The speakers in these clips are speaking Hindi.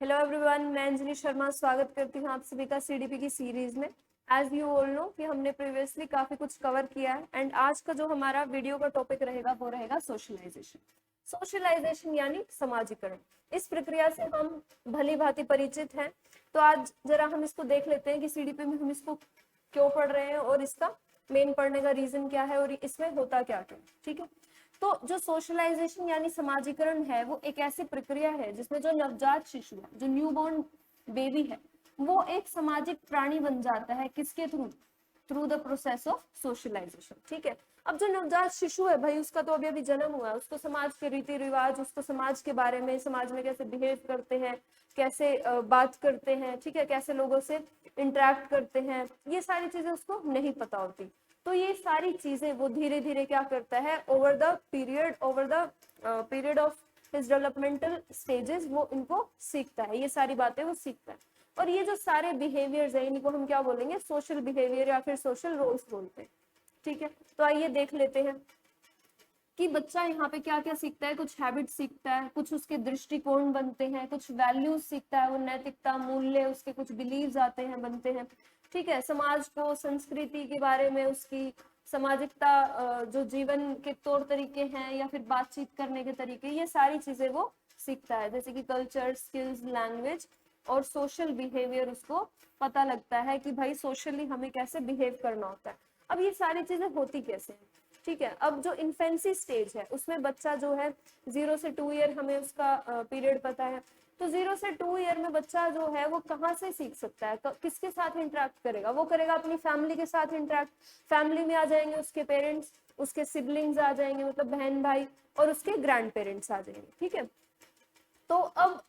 हेलो एवरीवन, मैं अंजलि शर्मा स्वागत करती हूँ आप सभी का सीडीपी की सीरीज में। एज यू ऑल नो कि हमने प्रीवियसली काफी कुछ कवर किया है एंड आज का जो हमारा वीडियो का टॉपिक रहेगा वो रहेगा सोशलाइजेशन। सोशलाइजेशन यानी समाजीकरण। इस प्रक्रिया से हम भली भांति परिचित हैं, तो आज जरा हम इसको देख लेते हैं कि सीडीपी में हम इसको क्यों पढ़ रहे हैं और इसका मेन पढ़ने का रीजन क्या है और इसमें होता क्या क्या। ठीक है, तो जो सोशलाइजेशन यानी समाजीकरण है वो एक ऐसी प्रक्रिया है जिसमें जो नवजात शिशु है, जो न्यूबॉर्न बेबी है, वो एक सामाजिक प्राणी बन जाता है। किसके through? Through the process of socialisation. ठीक है, अब जो नवजात शिशु है भाई, उसका तो अभी अभी जन्म हुआ है, उसको समाज के रीति रिवाज, उसको समाज के बारे में, समाज में कैसे बिहेव करते हैं, कैसे बात करते हैं, ठीक है, कैसे लोगों से इंटरेक्ट करते हैं, ये सारी चीजें उसको नहीं पता होती। तो ये सारी चीजें वो धीरे धीरे क्या करता है, over the period of his developmental stages वो इनको सीखता है, ये सारी बातें वो सीखता है। और ये जो सारे बिहेवियर्स है इनको हम क्या बोलेंगे? सोशल बिहेवियर या फिर सोशल रोल्स बोलते हैं। ठीक है, तो आइए देख लेते हैं कि बच्चा यहाँ पे क्या क्या सीखता है। कुछ हैबिट सीखता है, कुछ उसके दृष्टिकोण बनते हैं, कुछ वैल्यूज सीखता है, वो नैतिकता, मूल्य, उसके कुछ बिलीव्स आते हैं, बनते हैं। ठीक है, समाज को, संस्कृति के बारे में, उसकी सामाजिकता, जो जीवन के तौर तरीके हैं या फिर बातचीत करने के तरीके, ये सारी चीजें वो सीखता है। जैसे कि कल्चर, स्किल्स, लैंग्वेज और सोशल बिहेवियर उसको पता लगता है कि भाई सोशली हमें कैसे बिहेव करना होता है। अब ये सारी चीजें होती कैसे हैं? ठीक है, अब जो इन्फेंसी स्टेज है उसमें बच्चा जो है 0 से 2 ईयर हमें उसका पीरियड पता है। तो 0 से 2 ईयर में बच्चा जो है वो कहाँ से सीख सकता है, किसके साथ इंटरेक्ट करेगा? वो करेगा अपनी फैमिली के साथ इंटरेक्ट। फैमिली में आ जाएंगे उसके पेरेंट्स, उसके सिबलिंग्स आ जाएंगे, मतलब बहन भाई, और उसके ग्रैंड पेरेंट्स आ जाएंगे। ठीक है, तो अब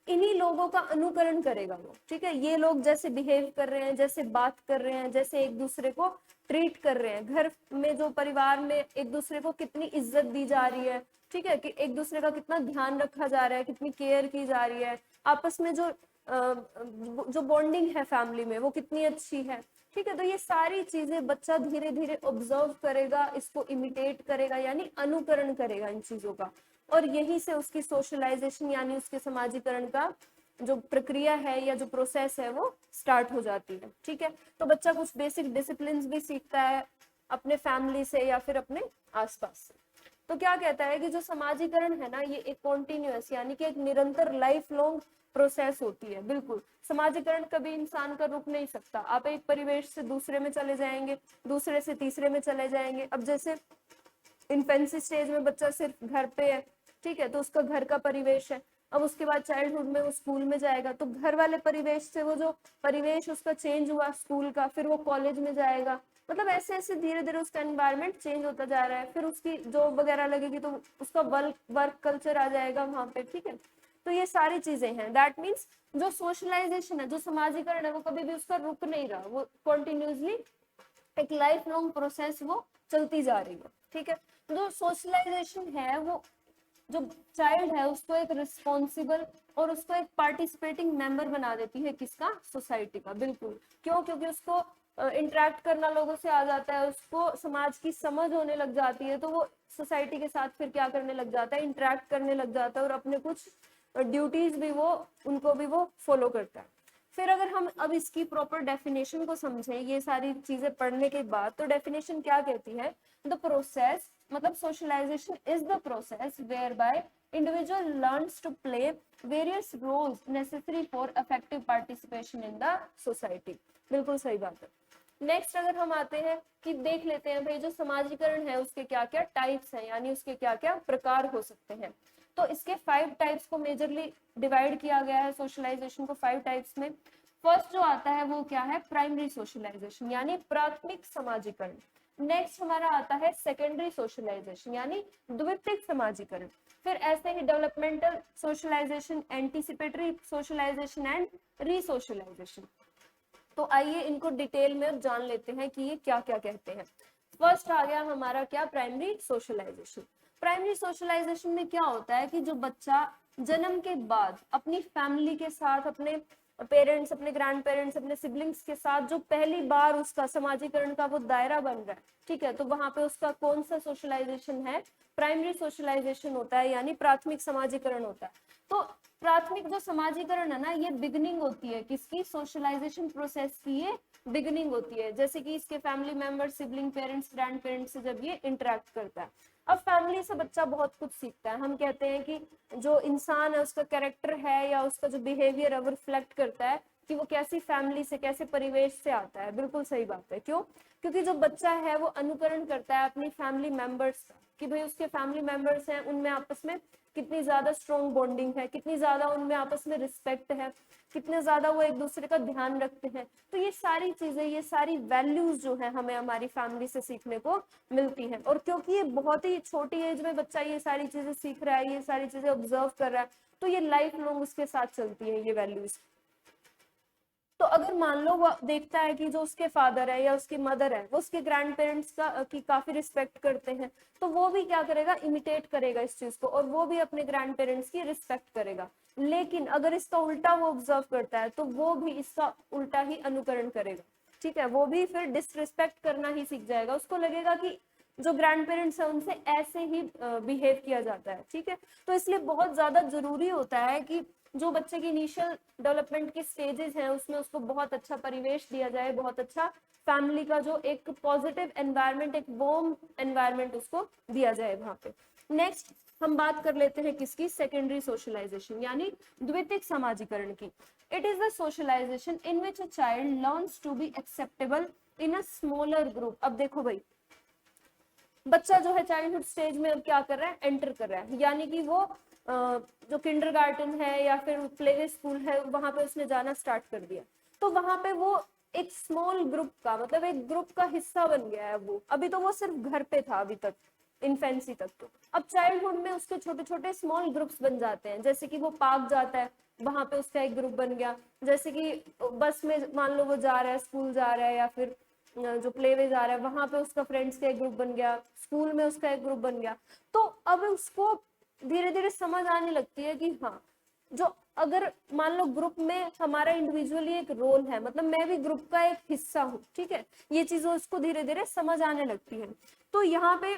इन्हीं लोगों का अनुकरण करेगा वो। ठीक है, ये लोग जैसे बिहेव कर रहे हैं, जैसे बात कर रहे हैं, जैसे एक दूसरे को ट्रीट कर रहे हैं, घर में जो परिवार में एक दूसरे को कितनी इज्जत दी जा रही है, ठीक है, कि एक दूसरे का कितना ध्यान रखा जा रहा है, कितनी केयर की जा रही है, आपस में जो बॉन्डिंग है फैमिली में वो कितनी अच्छी है। ठीक है, तो ये सारी चीजें बच्चा धीरे धीरे ऑब्जर्व करेगा, इसको इमिटेट करेगा यानी अनुकरण करेगा इन चीजों का। और यहीं से उसकी सोशलाइजेशन यानी उसके समाजीकरण का जो प्रक्रिया है या जो प्रोसेस है वो स्टार्ट हो जाती है। ठीक है, तो बच्चा कुछ बेसिक डिसिप्लिन भी सीखता है अपने फैमिली से या फिर अपने आसपास से। तो क्या कहता है कि जो समाजीकरण है ना, ये एक कॉन्टिन्यूअस यानी कि एक निरंतर लाइफ लॉन्ग प्रोसेस होती है। बिल्कुल, समाजीकरण कभी इंसान का रुक नहीं सकता। आप एक परिवेश से दूसरे में चले जाएंगे, दूसरे से तीसरे में चले जाएंगे। अब जैसे इन्फेंसी स्टेज में बच्चा सिर्फ घर पे है, ठीक है, तो उसका घर का परिवेश है। अब उसके बाद चाइल्डहुड में वो स्कूल में जाएगा, तो घर वाले परिवेश से वो जो परिवेश उसका चेंज हुआ स्कूल का, फिर वो कॉलेज में जाएगा। मतलब ऐसे ऐसे धीरे धीरे उसका एनवायरनमेंट चेंज होता जा रहा है। फिर उसकी जॉब वगैरह लगेगी तो उसका वर्क कल्चर आ जाएगा वहां पे। ठीक है, तो ये सारी चीजें हैं। दैट मीन्स जो सोशलाइजेशन है, जो समाजीकरण है, वो कभी भी उसका रुक नहीं रहा, वो कॉन्टिन्यूसली एक लाइफ लॉन्ग प्रोसेस वो चलती जा रही है। ठीक है, जो सोशलाइजेशन है वो जो चाइल्ड है उसको एक रिस्पॉन्सिबल और उसको एक पार्टिसिपेटिंग मेंबर बना देती है। किसका? सोसाइटी का। बिल्कुल, क्यों? क्योंकि उसको इंटरेक्ट करना लोगों से आ जाता है, उसको समाज की समझ होने लग जाती है, तो वो सोसाइटी के साथ फिर क्या करने लग जाता है, इंटरेक्ट करने लग जाता है और अपने कुछ ड्यूटीज भी वो उनको भी वो फॉलो करता है। फिर अगर हम अब इसकी प्रॉपर डेफिनेशन को समझें ये सारी चीजें पढ़ने के बाद, तो डेफिनेशन क्या कहती है? द प्रोसेस, मतलब socialisation is the process where individual learns to play various roles necessary for effective participation in the society. बिल्कुल सही बात है। नेक्स्ट अगर हम आते हैं कि देख लेते हैं भाई जो समाजीकरण है उसके क्या क्या टाइप्स हैं, यानी उसके क्या क्या प्रकार हो सकते हैं। तो इसके 5 टाइप्स को मेजरली डिवाइड किया गया है सोशलाइजेशन को 5 टाइप्स में। फर्स्ट जो आता है वो क्या है? प्राइमरी सोशलाइजेशन यानी प्राथमिक समाजीकरण। नेक्स्ट हमारा आता है सेकेंडरी सोशलाइजेशन यानी द्वितीयक समाजीकरण। फिर ऐसे ही developmental socialization, anticipatory socialization and resocialization. तो आइए इनको डिटेल में जान लेते हैं कि ये क्या क्या कहते हैं। फर्स्ट आ गया हमारा क्या? Primary socialisation. प्राइमरी सोशलाइजेशन में क्या होता है कि जो बच्चा जन्म के बाद अपनी फैमिली के साथ, अपने पेरेंट्स, अपने ग्रैंड पेरेंट्स, अपने सिबलिंग्स के साथ जो पहली बार उसका समाजीकरण का वो दायरा बन रहा है, ठीक है, तो वहां पे उसका कौन सा सोशलाइजेशन है, प्राइमरी सोशलाइजेशन होता है, यानी प्राथमिक समाजीकरण होता है। तो प्राथमिक जो समाजीकरण है ना, ये बिगनिंग होती है किसकी, सोशलाइजेशन प्रोसेस की ये बिगनिंग होती है, जैसे कि इसके family member, sibling, parents, grand parents से जब ये इंटरेक्ट करता है। अब फैमिली से बच्चा बहुत कुछ सीखता है। हम कहते हैं कि जो इंसान है उसका कैरेक्टर है या उसका जो बिहेवियर है वो रिफ्लेक्ट करता है कि वो कैसी फैमिली से, कैसे परिवेश से आता है। बिल्कुल सही बात है। क्यों? क्योंकि जो बच्चा है वो अनुकरण करता है अपनी फैमिली मेंबर्स का, कि भाई उसके फैमिली मेंबर्स हैं, उनमें आपस में कितनी ज्यादा स्ट्रॉन्ग बॉन्डिंग है, कितनी ज्यादा उनमें आपस में रिस्पेक्ट है, कितने ज्यादा वो एक दूसरे का ध्यान रखते हैं। तो ये सारी चीजें, ये सारी वैल्यूज जो है हमें हमारी फैमिली से सीखने को मिलती है। और क्योंकि ये बहुत ही छोटी एज में बच्चा ये सारी चीजें सीख रहा है, ये सारी चीजें ऑब्जर्व कर रहा है, तो ये लाइफ लॉन्ग उसके साथ चलती है ये वैल्यूज। तो अगर मान लो वो देखता है कि जो उसके फादर है या उसकी मदर है वो उसके ग्रैंड पेरेंट्स का की काफी रिस्पेक्ट करते हैं, तो वो भी क्या करेगा, इमिटेट करेगा इस चीज को, और वो भी अपने ग्रैंड पेरेंट्स की रिस्पेक्ट करेगा। लेकिन अगर इसका उल्टा वो ऑब्जर्व करता है तो वो भी इसका उल्टा ही अनुकरण करेगा, ठीक है, वो भी फिर डिसरिस्पेक्ट करना ही सीख जाएगा। उसको लगेगा कि जो ग्रैंड पेरेंट्स है उनसे ऐसे ही बिहेव किया जाता है, ठीक है। तो इसलिए बहुत ज्यादा जरूरी होता है कि जो बच्चे की इनिशियल डेवलपमेंट की स्टेजेस हैं उसमें उसको बहुत अच्छा परिवेश दिया जाए, बहुत अच्छा फैमिली का जो एक पॉजिटिव एनवायरनमेंट, एक वार्म एनवायरनमेंट उसको दिया जाए वहां पे। नेक्स्ट हम बात कर लेते हैं किसकी, सेकेंडरी सोशलाइजेशन यानी द्वितीयक समाजीकरण की। It is the socialisation in which a child learns to be acceptable in a smaller group. अब देखो भाई, बच्चा जो है चाइल्डहुड स्टेज में अब क्या कर रहा है, एंटर कर रहा है, यानी कि वो जो किंडरगार्टन है या फिर प्ले स्कूल है वहां पे उसने जाना स्टार्ट कर दिया। तो वहां पे वो एक स्मॉल ग्रुप का, मतलब एक ग्रुप का हिस्सा बन गया है। वो अभी तो वो सिर्फ घर पे था अभी तक, इन्फेंसी तक। तो अब चाइल्डहुड में उसके छोटे छोटे स्मॉल ग्रुप्स बन जाते हैं, जैसे कि वो पार्क जाता है, वहां पे उसका एक ग्रुप बन गया। जैसे कि बस में मान लो वो जा रहा है, स्कूल जा रहा है, या फिर जो प्ले वे जा रहा है वहां पे उसका फ्रेंड्स का एक ग्रुप बन गया, स्कूल में उसका एक ग्रुप बन गया। तो अब उसको धीरे धीरे समझ आने लगती है कि हाँ, जो अगर मान लो ग्रुप में हमारा इंडिविजुअली एक रोल है, मतलब मैं भी ग्रुप का एक हिस्सा हूँ, ठीक है, ये चीजें उसको धीरे धीरे समझ आने लगती है। तो यहाँ पे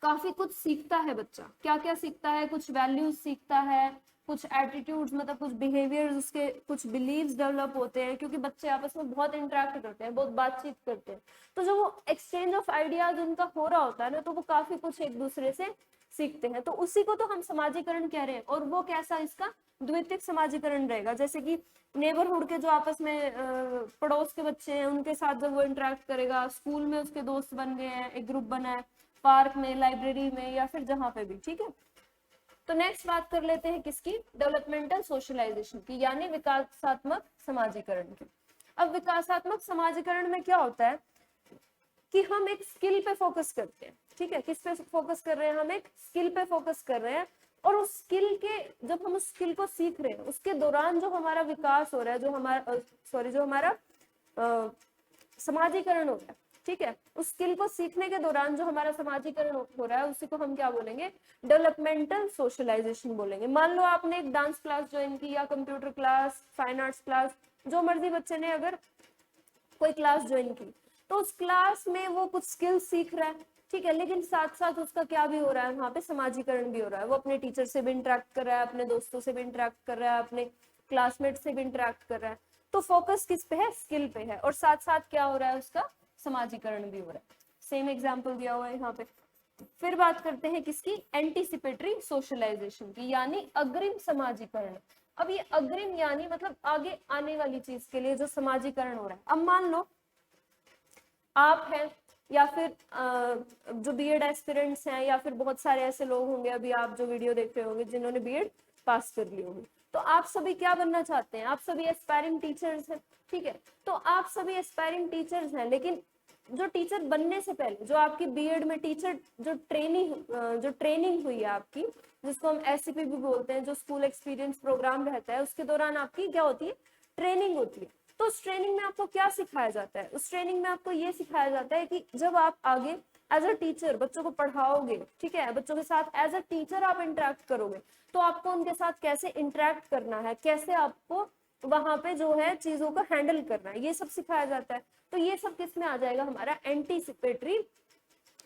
काफी कुछ सीखता है बच्चा। क्या क्या सीखता है, कुछ वैल्यूज सीखता है, कुछ एटीट्यूड्स, मतलब कुछ बिहेवियर्स, उसके कुछ बिलीव्स डेवलप होते हैं, क्योंकि बच्चे आपस में बहुत इंटरेक्ट करते हैं, बहुत बातचीत करते हैं। तो जो वो एक्सचेंज ऑफ आइडियाज उनका हो रहा होता है ना, तो वो काफी कुछ एक दूसरे से सीखते हैं। तो उसी को तो हम समाजीकरण कह रहे हैं। और वो कैसा, इसका द्वितीयक समाजीकरण रहेगा। जैसे कि नेबरहुड के जो आपस में पड़ोस के बच्चे हैं उनके साथ जब वो इंटरेक्ट करेगा, स्कूल में उसके दोस्त बन गए हैं, एक ग्रुप बना है, पार्क में, लाइब्रेरी में, या फिर जहां पे भी, ठीक है। तो नेक्स्ट बात कर लेते हैं किसकी, डेवलपमेंटल सोशलाइजेशन की, यानी विकासात्मक समाजीकरण की। अब विकासात्मक समाजीकरण में क्या होता है कि हम एक स्किल पे फोकस करते हैं, ठीक है। किस पे फोकस कर रहे हैं, हम एक स्किल पे फोकस कर रहे हैं। और उस स्किल के, जब हम उस स्किल को सीख रहे हैं उसके दौरान जो हमारा विकास हो रहा है, जो हमारा समाजीकरण हो रहा है, ठीक है, उस स्किल को सीखने के दौरान जो हमारा समाजीकरण हो रहा है उसी को हम क्या बोलेंगे, डेवलपमेंटल सोशलाइजेशन बोलेंगे। मान लो आपने एक डांस क्लास ज्वाइन की, या computer class, fine arts class, जो मर्जी बच्चे ने अगर कोई क्लास ज्वाइन की, तो उस क्लास में वो कुछ स्किल सीख रहा है, ठीक है, लेकिन साथ साथ उसका क्या भी हो रहा है, वहां पे समाजीकरण भी हो रहा है। वो अपने टीचर से भी इंटरेक्ट कर रहा है, अपने दोस्तों से भी इंटरेक्ट कर रहा है, अपने क्लासमेट से भी इंटरेक्ट कर रहा है। तो फोकस किस पे है, स्किल पे है, और साथ साथ क्या हो रहा है, उसका समाजीकरण भी हो रहा है। सेम एग्जाम्पल दिया हुआ है यहाँ पे। फिर बात करते हैं किसकी, एंटीसिपेटरी सोशलाइजेशन की, यानी अग्रिम समाजीकरण। अब ये अग्रिम यानी मतलब आगे आने वाली चीज के लिए जो समाजीकरण हो रहा है। अब मान लो आप हैं, या फिर जो बीएड एस्पिरेंट्स हैं, या फिर बहुत सारे ऐसे लोग होंगे अभी आप जो वीडियो देख रहे होंगे जिन्होंने बीएड पास कर ली होगी। तो आप सभी क्या बनना चाहते हैं, आप सभी एस्पायरिंग टीचर्स हैं, ठीक है। तो आप सभी एस्पायरिंग टीचर्स हैं, लेकिन जो टीचर बनने से पहले जो आपकी बीएड में टीचर जो ट्रेनिंग हुई है आपकी, जिसको हम एससीपी भी बोलते हैं, जो स्कूल एक्सपीरियंस प्रोग्राम रहता है, उसके दौरान आपकी क्या होती है, ट्रेनिंग होती है। तो उस ट्रेनिंग में आपको क्या सिखाया जाता है, उस ट्रेनिंग में आपको ये सिखाया जाता है कि जब आप आगे एज अ टीचर बच्चों को पढ़ाओगे, ठीक है, बच्चों के साथ एज अ टीचर आप इंटरेक्ट करोगे, तो आपको उनके साथ कैसे इंटरेक्ट करना है, कैसे आपको वहां पे जो है चीजों को हैंडल करना है, ये सब सिखाया जाता है। तो ये सब किस में आ जाएगा, हमारा एंटीसिपेटरी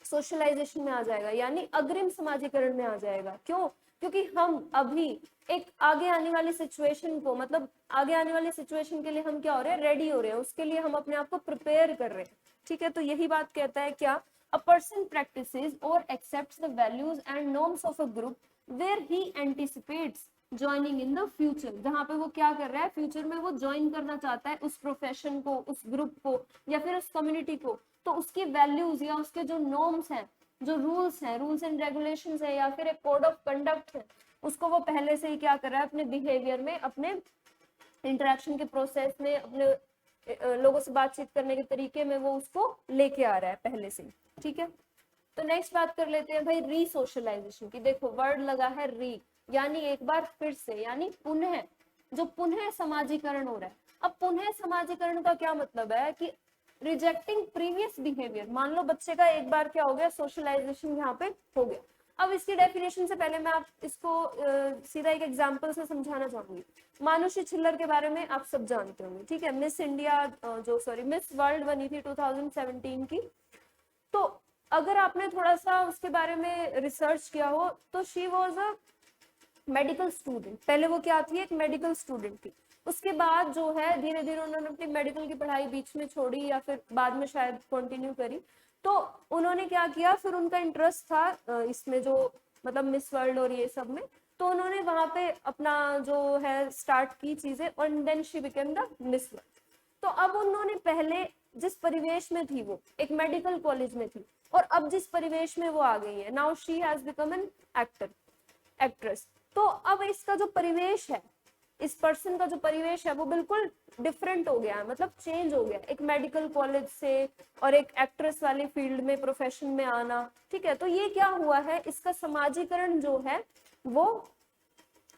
सोशलाइजेशन में आ जाएगा, यानी अग्रिम समाजीकरण में आ जाएगा। क्यों? क्योंकि हम अभी एक आगे आने वाली सिचुएशन को, मतलब आगे आने वाली सिचुएशन के लिए हम क्या हो रहे हैं, रेडी हो रहे हैं, उसके लिए हम अपने आप को प्रिपेयर कर रहे हैं। ठीक है, तो यही बात कहता है क्या, अ पर्सन प्रैक्टिसेस और accepts the values and norms of a group where he anticipates joining in the future, जहां पे वो क्या कर रहा है, फ्यूचर में वो ज्वाइन करना चाहता है उस प्रोफेशन को, उस ग्रुप को या फिर उस कम्युनिटी को। तो उसकी वैल्यूज या उसके जो नॉर्म्स हैं, जो रूल्स हैं, रूल्स एंड रेगुलेशंस है, या फिर एक कोड ऑफ कंडक्ट है, उसको वो पहले से ही क्या कर रहा है, अपने बिहेवियर में, अपने इंटरेक्शन के प्रोसेस में, अपने लोगों से बातचीत करने के तरीके में वो उसको लेके आ रहा है पहले से। ठीक है, तो नेक्स्ट बात कर लेते हैं भाई रीसोशलाइजेशन की। देखो वर्ड लगा है री, यानी एक बार फिर से, यानी पुनः, जो पुनः समाजीकरण हो रहा है। अब पुनः समाजीकरण का क्या मतलब है कि रिजेक्टिंग प्रीवियस बिहेवियर। मान लो बच्चे का एक बार क्या हो गया, सोशलाइजेशन यहाँ पे हो गया। अब इसकी डेफिनेशन से पहले मैं आप इसको सीधा एक एग्जांपल से समझाना चाहूंगी। मानुषी छिल्लर के बारे में आप सब जानते होंगे, ठीक है, मिस इंडिया मिस वर्ल्ड बनी थी 2017 की। तो अगर आपने थोड़ा सा उसके बारे में रिसर्च किया हो तो she was a medical student. पहले वो क्या थी, एक मेडिकल स्टूडेंट थी। उसके बाद जो है धीरे धीरे उन्होंने अपनी मेडिकल की पढ़ाई बीच में छोड़ी, या फिर बाद में शायद कंटिन्यू करी। तो उन्होंने क्या किया, फिर उनका इंटरेस्ट था इसमें, जो मतलब मिस वर्ल्ड और ये सब में। तो उन्होंने वहां पे अपना जो है स्टार्ट की चीजें, और then she became the Miss World. तो अब उन्होंने पहले जिस परिवेश में थी, वो एक मेडिकल कॉलेज में थी, और अब जिस परिवेश में वो आ गई है, now she has become an actress. तो अब इसका जो परिवेश है, इस पर्सन का जो परिवेश है वो बिल्कुल डिफरेंट हो गया है, मतलब चेंज हो गया, एक मेडिकल कॉलेज से और एक एक्ट्रेस वाली फील्ड में, प्रोफेशन में आना। ठीक है, तो ये क्या हुआ है, इसका समाजीकरण जो है वो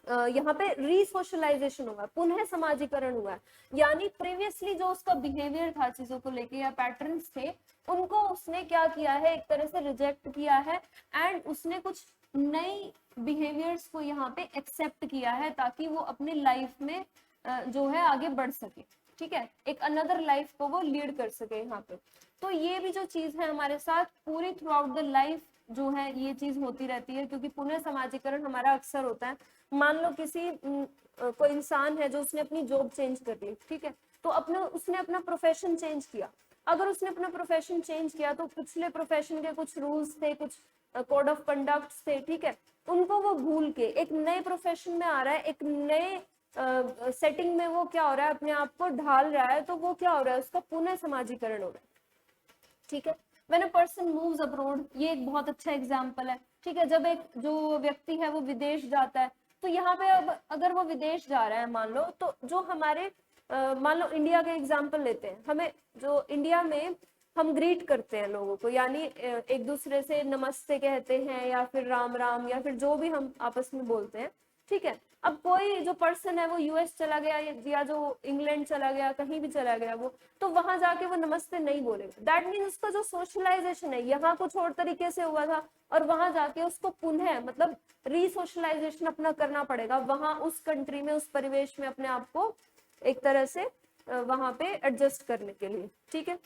यहाँ पे रीसोशलाइजेशन हुआ, पुनः समाजीकरण हुआ। यानी प्रीवियसली जो उसका बिहेवियर था चीजों को लेके, या पैटर्न्स थे, उनको उसने क्या किया है, एक तरह से रिजेक्ट किया है, एंड उसने कुछ नई बिहेवियर्स को यहाँ पे एक्सेप्ट किया है, ताकि वो अपनी लाइफ में जो है आगे बढ़ सके। ठीक है, एक अनदर लाइफ को वो लीड कर सके यहाँ पे। तो ये भी जो चीज है हमारे साथ पूरी थ्रू आउट द लाइफ जो है ये चीज होती रहती है, क्योंकि पुनः समाजीकरण हमारा अक्सर होता है। मान लो किसी कोई इंसान है जो उसने अपनी जॉब चेंज कर ली, ठीक है, तो उसने अपना प्रोफेशन चेंज किया। अगर उसने अपना प्रोफेशन चेंज किया तो पिछले प्रोफेशन के कुछ रूल्स थे, कुछ कोड ऑफ कंडक्ट थे, ठीक है, उनको वो भूल के एक नए प्रोफेशन में आ रहा है, एक नए सेटिंग में वो क्या हो रहा है, अपने आप को ढाल रहा है। तो वो क्या हो रहा है, उसका पुनः समाजीकरण हो रहा है। ठीक है, when a person moves abroad, ये एक बहुत अच्छा एग्जांपल है। ठीक है, जब एक जो व्यक्ति है वो विदेश जाता है, तो यहाँ पे अब अगर वो विदेश जा रहा है मान लो, तो जो हमारे मान लो इंडिया का एग्जांपल लेते हैं, हमें जो इंडिया में हम ग्रीट करते हैं लोगों को, यानी एक दूसरे से नमस्ते कहते हैं, या फिर राम राम, या फिर जो भी हम आपस में बोलते हैं। ठीक है, अब कोई जो पर्सन है वो यूएस चला गया, या जो इंग्लैंड चला गया, कहीं भी चला गया वो, तो वहां जाके वो नमस्ते नहीं बोलेगा। दैट मीन उसका जो सोशलाइजेशन है यहाँ कुछ और तरीके से हुआ था, और वहां जाके उसको पुनः मतलब रीसोशलाइजेशन अपना करना पड़ेगा, वहां उस कंट्री में, उस परिवेश में अपने आप को एक तरह से वहां पे एडजस्ट करने के लिए। ठीक है,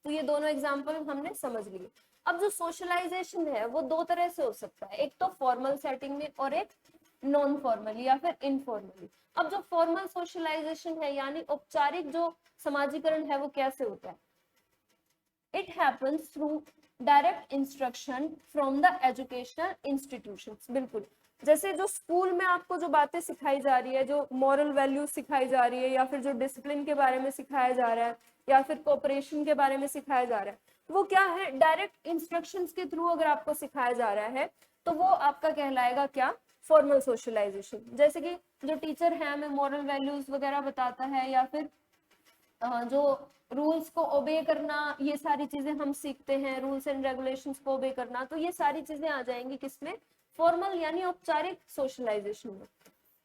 तो ये दोनों एग्जाम्पल हमने समझ लिए। अब जो सोशलाइजेशन है वो दो तरह से हो सकता है, एक तो फॉर्मल सेटिंग में और एक नॉन फॉर्मली या फिर इनफॉर्मली। अब जो फॉर्मल सोशलाइजेशन है यानी औपचारिक जो समाजीकरण है वो कैसे होता है, it happens through direct instruction from the educational institutions. बिल्कुल जैसे जो स्कूल में आपको जो बातें सिखाई जा रही है, जो मॉरल वैल्यूज सिखाई जा रही है, या फिर जो डिसिप्लिन के बारे में सिखाया जा रहा है, या फिर कोऑपरेशन के बारे में सिखाया जा रहा है, वो क्या है, डायरेक्ट इंस्ट्रक्शंस के थ्रू अगर आपको सिखाया जा रहा है तो वो आपका कहलाएगा क्या, फॉर्मल सोशलाइजेशन। जैसे कि जो टीचर है हमें मॉरल वैल्यूज वगैरह बताता है, या फिर जो रूल्स को ओबे करना, ये सारी चीजें हम सीखते हैं, रूल्स एंड रेगुलेशंस को ओबे करना, तो ये सारी चीजें आ जाएंगी किसमें, फॉर्मल यानी औपचारिक सोशलाइजेशन में।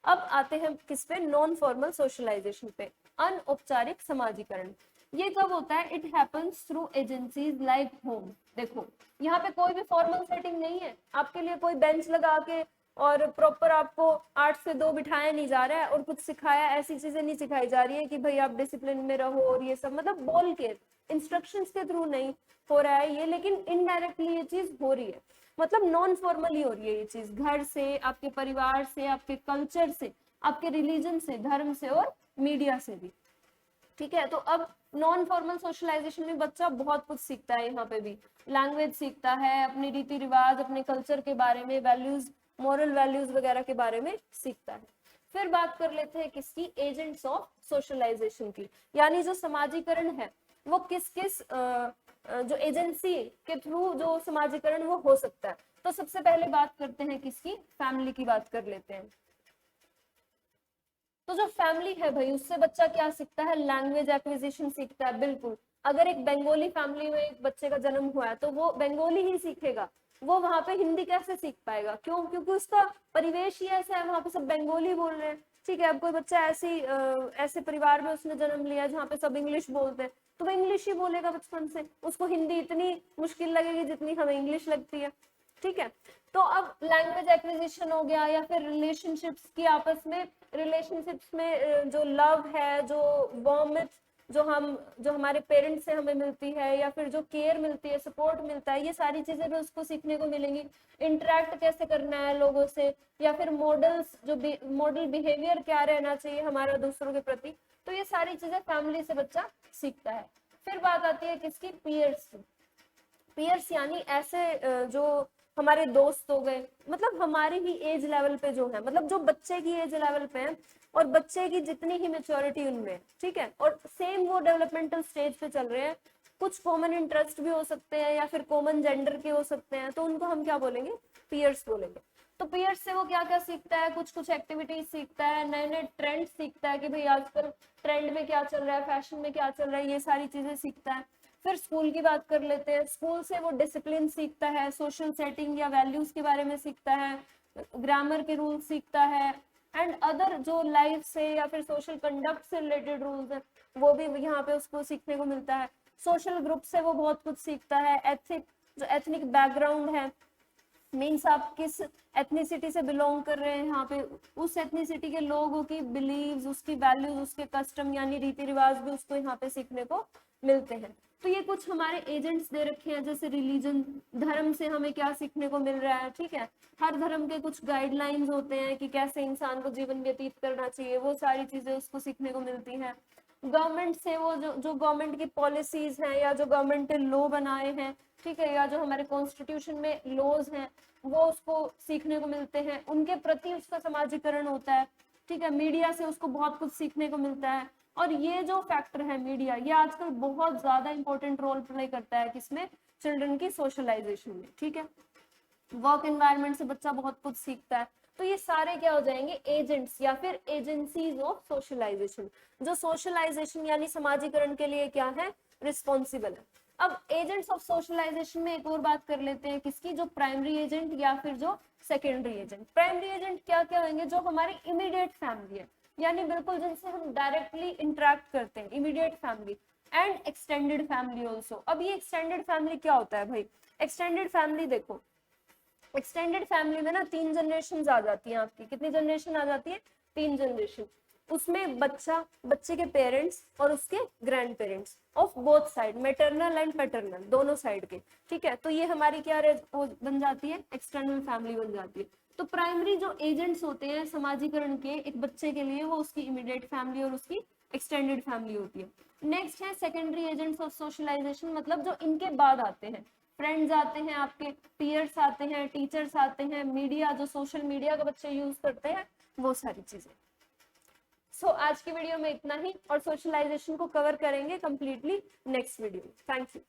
अब आते हैं किस पे, नॉन फॉर्मल सोशलाइजेशन पे, अनौपचारिक समाजीकरण। ये कब होता है, it happens through agencies like home. देखो यहाँ पे कोई भी फॉर्मल सेटिंग नहीं है, आपके लिए कोई बेंच लगा के और प्रॉपर आपको 8 से 2 बिठाया नहीं जा रहा है और कुछ सिखाया, ऐसी चीजें नहीं सिखाई जा रही है कि भाई आप डिसिप्लिन में रहो और ये सब, मतलब बोल के इंस्ट्रक्शंस के थ्रू नहीं हो रहा है ये, लेकिन इनडायरेक्टली ये चीज हो रही है, मतलब नॉन फॉर्मली हो रही है ये चीज, घर से, आपके परिवार से, आपके कल्चर से, आपके रिलीजन से, धर्म से और मीडिया से भी। ठीक है, तो अब नॉन फॉर्मल सोशलाइजेशन में बच्चा बहुत कुछ सीखता है, यहाँ पे भी लैंग्वेज सीखता है, अपने रीति रिवाज, अपने कल्चर के बारे में, वैल्यूज, मॉरल वैल्यूज वगैरह के बारे में सीखता है। फिर बात कर लेते हैं किसकी, एजेंट्स ऑफ सोशलाइजेशन की, यानी जो समाजीकरण है वो किस किस जो एजेंसी के थ्रू जो समाजीकरण वो हो सकता है। तो सबसे पहले बात करते हैं किसकी, फैमिली की बात कर लेते हैं। तो जो फैमिली है भाई, उससे बच्चा क्या सीखता है, लैंग्वेज एक्विजिशन सीखता है। बिल्कुल, अगर एक बंगाली फैमिली में एक बच्चे का जन्म हुआ है तो वो बंगाली ही सीखेगा, वो वहां पे हिंदी कैसे सीख पाएगा, क्यों, क्योंकि उसका परिवेश ही ऐसा है, वहां पे सब बंगाली बोल रहे हैं। ठीक है, अब कोई बच्चा ऐसे परिवार में उसने जन्म लिया जहाँ पे सब इंग्लिश बोलते हैं, तो वो इंग्लिश ही बोलेगा बचपन से, उसको हिंदी इतनी मुश्किल लगेगी जितनी हमें इंग्लिश लगती है। ठीक है, तो अब लैंग्वेज एक्विजिशन हो गया, या फिर रिलेशनशिप्स की आपस में, रिलेशनशिप्स में जो लव है, जो वार्मथ जो हमारे पेरेंट्स से हमें मिलती है, या फिर जो केयर मिलती है, सपोर्ट मिलता है, ये सारी चीजें भी उसको सीखने को मिलेंगी। इंटरेक्ट कैसे करना है लोगों से, या फिर मॉडल्स, जो मॉडल बिहेवियर क्या रहना चाहिए हमारा दूसरों के प्रति, तो ये सारी चीजें फैमिली से बच्चा सीखता है। फिर बात आती है किसकी, पीयर्स। पीयर्स यानी ऐसे जो हमारे दोस्त हो गए, मतलब हमारी ही एज लेवल पे जो है, मतलब जो बच्चे की एज लेवल पे है और बच्चे की जितनी ही मेच्योरिटी उनमें, ठीक है, और सेम वो डेवलपमेंटल स्टेज पे चल रहे हैं, कुछ कॉमन इंटरेस्ट भी हो सकते हैं या फिर कॉमन जेंडर के हो सकते हैं, तो उनको हम क्या बोलेंगे, पीयर्स बोलेंगे। तो पीयर्स से वो क्या क्या सीखता है, कुछ कुछ एक्टिविटीज सीखता है, नए नए ट्रेंड सीखता है कि भाई आजकल ट्रेंड में क्या चल रहा है, फैशन में क्या चल रहा है, ये सारी चीजें सीखता है। फिर स्कूल की बात कर लेते हैं, स्कूल से वो डिसिप्लिन सीखता है, सोशल सेटिंग या वैल्यूज के बारे में सीखता है, ग्रामर के रूल्स सीखता है, एंड अदर जो लाइफ से या फिर सोशल कंडक्ट से रिलेटेड रूल्स है वो भी यहाँ पे उसको सीखने को मिलता है। सोशल ग्रुप से वो बहुत कुछ सीखता है, जो एथनिक बैकग्राउंड है, मीन्स आप किस एथनिसिटी से बिलोंग कर रहे हैं, यहाँ पे उस एथनिसिटी के लोगों की बिलीव्स, उसकी वैल्यूज, उसके कस्टम यानी रीति रिवाज भी उसको यहाँ पे सीखने को मिलते हैं। तो ये कुछ हमारे एजेंट्स दे रखे हैं, जैसे रिलीजन, धर्म से हमें क्या सीखने को मिल रहा है। ठीक है, हर धर्म के कुछ गाइडलाइंस होते हैं कि कैसे इंसान को जीवन व्यतीत करना चाहिए, वो सारी चीजें उसको सीखने को मिलती हैं। गवर्नमेंट से वो जो गवर्नमेंट की पॉलिसीज हैं या जो गवर्नमेंट ने लॉ बनाए हैं, ठीक है, या जो हमारे कॉन्स्टिट्यूशन में लॉज हैं वो उसको सीखने को मिलते हैं, उनके प्रति उसका समाजीकरण होता है। ठीक है, मीडिया से उसको बहुत कुछ सीखने को मिलता है। और ये जो फैक्टर है मीडिया, ये आजकल बहुत ज्यादा इंपॉर्टेंट रोल प्ले करता है किसमें, चिल्ड्रन की सोशलाइजेशन में। ठीक है, वर्क एनवायरनमेंट से बच्चा बहुत कुछ सीखता है। तो ये सारे क्या हो जाएंगे, एजेंट्स या फिर एजेंसीज ऑफ सोशलाइजेशन, जो सोशलाइजेशन यानी समाजीकरण के लिए क्या है, रिस्पॉन्सिबल है। अब एजेंट्स ऑफ सोशलाइजेशन में एक और बात कर लेते हैं किसकी, जो प्राइमरी एजेंट या फिर जो सेकेंडरी एजेंट। प्राइमरी एजेंट क्या क्या होंगे, जो हमारी इमीडिएट फैमिली है, यानी बिल्कुल जिनसे हम डायरेक्टली इंटरेक्ट करते हैं, immediate family, and extended family also. अब ये एक्सटेंडेड फैमिली क्या होता है भाई, एक्सटेंडेड फैमिली देखो, एक्सटेंडेड फैमिली में ना 3 जनरेशन आ जाती है आपकी, कितनी जनरेशन आ जाती है, 3 जनरेशन। उसमें बच्चा, बच्चे के पेरेंट्स और उसके grand parents of both side, maternal and paternal, दोनों साइड के। ठीक है, तो ये हमारी क्या बन जाती है, एक्सटर्नल फैमिली बन जाती है। तो प्राइमरी जो एजेंट्स होते हैं समाजीकरण के एक बच्चे के लिए, वो उसकी इमीडिएट फैमिली और उसकी एक्सटेंडेड फैमिली होती है। नेक्स्ट है सेकेंडरी एजेंट्स ऑफ सोशलाइजेशन, मतलब जो इनके बाद आते हैं, फ्रेंड्स आते हैं आपके, पीयर्स आते हैं, टीचर्स आते हैं, मीडिया, जो सोशल मीडिया का बच्चे यूज करते हैं, वो सारी चीजें। सो आज की वीडियो में इतना ही, और सोशलाइजेशन को कवर करेंगे कंप्लीटली नेक्स्ट वीडियो में। Thank you.